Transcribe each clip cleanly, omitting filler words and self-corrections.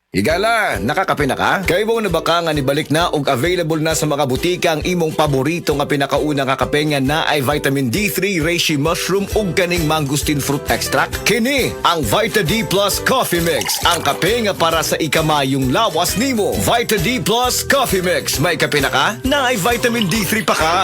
Higala, nakakape na ka? Kay mo na baka nga nibalik na og available na sa mga butika ang imong paborito nga pinakauna nga kape nga na ay vitamin D3, reishi mushroom ug ganing mangosteen fruit extract? Kini ang Vita D Plus Coffee Mix, ang kape nga para sa ikamayong lawas nimo. Vita D Plus Coffee Mix, may kape na ka? Na ay vitamin D3 pa ka.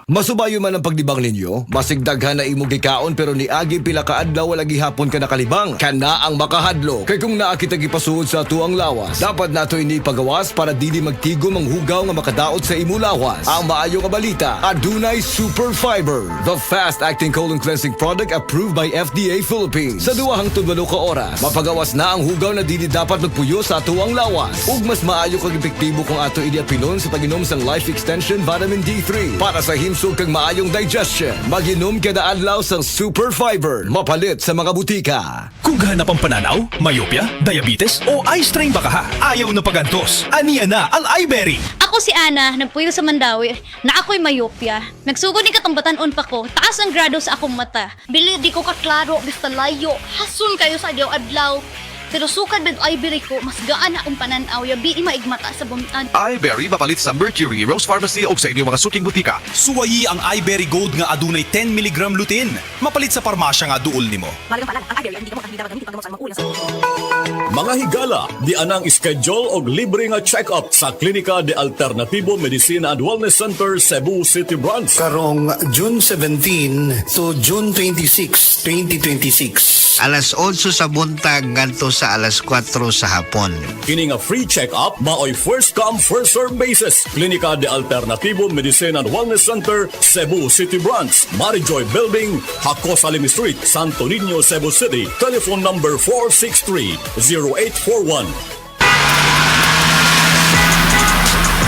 Masubayo man ang pagdibang ninyo, masigdaghan na imong gikaon pero niagi pila ka adlaw wala gihapon ka nakalibang. Kana ang makahadlo. Kay kung naa kita gipasuod sa tuang lawas, dapat nato ini pagawas para dili magtigom ang hugaw nga makadaot sa imo lawas. Ang maayo nga balita, adunay super fiber, the fast-acting colon cleansing product approved by FDA Philippines. Sa 2 hangtod 8 ka oras, mapagawas na ang hugaw na dili dapat magpuyo sa tuang lawas. Ug mas maayo kag epektibo kung ato ini apilon sa pag-inom sang Life Extension Vitamin D3 para sa himsog kag maayong digestion. Mag-inom kada adlaw sang super fiber, mapalit sa mga butika. Kung hanap ang pananaw, myopia, diabetes o eye strain baka ha, ayaw na pagantos. Aniya na ang iBerry. Ako si Ana, nagpuyo sa Mandawi, na ako'y myopia. Nagsugod ni katong batanon pa ko, taas ang grado sa akong mata. Bili di ko kaklaro, basta layo, hasun kayo sa adlaw-adlaw. Pero sukad med iBerry ko, mas gaan na akong pananaw, yabi maigmata sa buntag. iBerry mapalit sa Mercury, Rose Pharmacy o sa inyong mga suking butika. Suwayi ang iBerry Gold nga adunay 10 mg lutein. Mapalit sa parmasya nga duol nimo. Mga higala, di anang schedule og libre nga check-up sa Klinika de Alternativo Medicine and Wellness Center, Cebu City Branch. Karong June 17 to June 26, 2026. Alas 8 sa buntag ngadto sa alas 4 sa hapon. Kini nga free check-up maoy first come first serve basis. Klinika de Alternativo Medicine and Wellness Center, Cebu City Branch, Marijoy Building, Hakos Alim Street, Santo Niño, Cebu City. Telephone number 463-0841.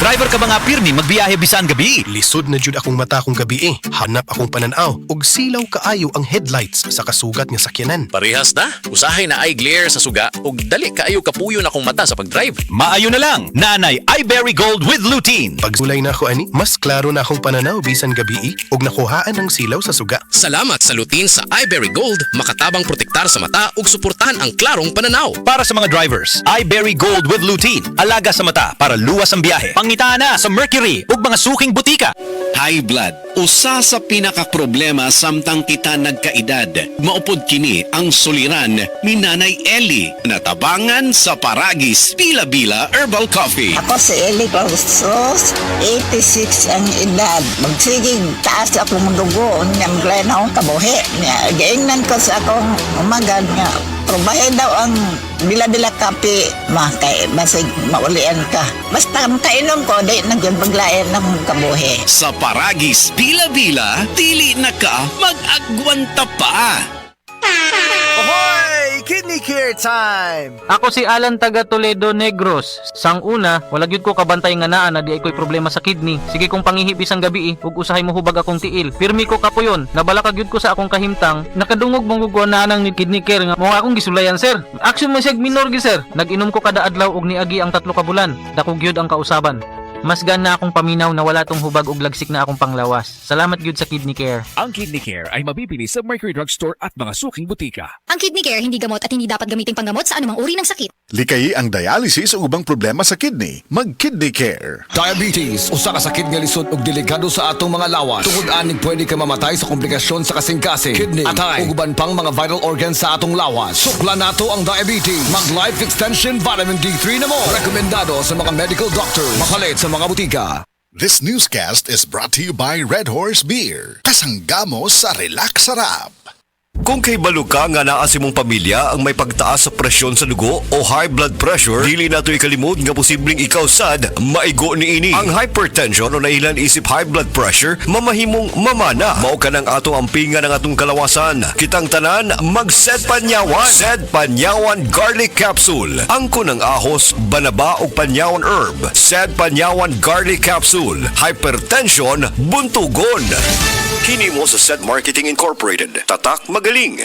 Driver ka ba nga pirmi magbiyahe bisan gabi? Lisod na jud akong mata kong gabi eh. Hanap akong pananaw og silaw kaayo ang headlights sa kasugat nga sakyanan. Parehas na, usahay na eye glare sa suga ug dali kaayo kapuyo na akong mata sa pagdrive. Maayo na lang, nanay iBerry Gold with lutein. Pagsulay na ako ani, mas klaro na akong pananaw bisan gabi og nakuhaan ang silaw sa suga. Salamat sa lutin sa iBerry Gold, makatabang protektar sa mata ug suportahan ang klarong pananaw. Para sa mga drivers, iBerry Gold with lutein. Alaga sa mata para luwas ang biyahe. Pangita na sa Mercury ug mga suking butika. High blood, usa sa pinakaproblema samtang kita nagkaedad. Maupod kini ang suliran ni Nanay Ellie. Natabangan sa Paragis Bila-Bila Herbal Coffee. Ako si Ellie Clausos, 86 ang edad. Magsiging taas akong dugo, niyang glen akong kabuhi. Gaingnan ko sa akong umagad nga. Probahe daw ang bila-bila kape, kay basig maulian ka. Basta kainom ko, di nagyang paglayan ng kabuhi. Sa Paragis Bila-Bila, dili na ka mag-agwanta pa. Ahoy! Kidney Care time! Ako si Alan taga Toledo Negros. Sang una, wala gyud ko kabantay nga naa na di ay ko'y problema sa kidney. Sige kong pangihip isang gabi ug usahay mo hubag akong tiil. Pirmi ko kapuyon, nabalaka gyud ko sa akong kahimtang. Nakadungog mong gugwa nang ni kidney care nga mo akong gisulayan sir. Action man siya minor gi sir. Nag-inom ko kada adlaw ug niagi ang 3 ka bulan. Dako gyud ang kausaban. Mas gana akong paminaw na wala tong hubag ug lagsik na akong panglawas. Salamat gyud sa Kidney Care. Ang Kidney Care ay mabibili sa Mercury Drugstore at mga suking butika. Ang Kidney Care hindi gamot at hindi dapat gamitin panggamot sa anumang uri ng sakit. Likayi ang dialysis o ubang problema sa kidney. Mag-Kidney Care. Diabetes, usa ka sakit nga lisod ug delikado sa atong mga lawas. Tungod aning pwede ka mamatay sa komplikasyon sa kasing-kasing, kidney, atay, ug uban pang mga vital organs sa atong lawas. Sukla nato ang diabetes. Mag-Life Extension Vitamin D3 na mo. Rekomendado sa mga medical doctors. Mapalit sa mga butika. This newscast is brought to you by Red Horse Beer. Kasanggamo sa Relax Sarap. Kung kay baluka nga naa si mong pamilya ang may pagtaas sa presyon sa dugo o high blood pressure, dili nato ikalimot nga posibleng ikaw sad maigo niini. Ang hypertension o nailan isip high blood pressure mamahimong mamana. Mao ka ng atong ampingan ng atong kalawasan. Kitang tanan mag-Sed Panyawan. Sed Panyawan Garlic Capsule. Angko ng ahos, banaba o panyawan herb. Sed Panyawan Garlic Capsule. Hypertension buntugon. Kini mo sa Sed Marketing Incorporated. Tatak magaling.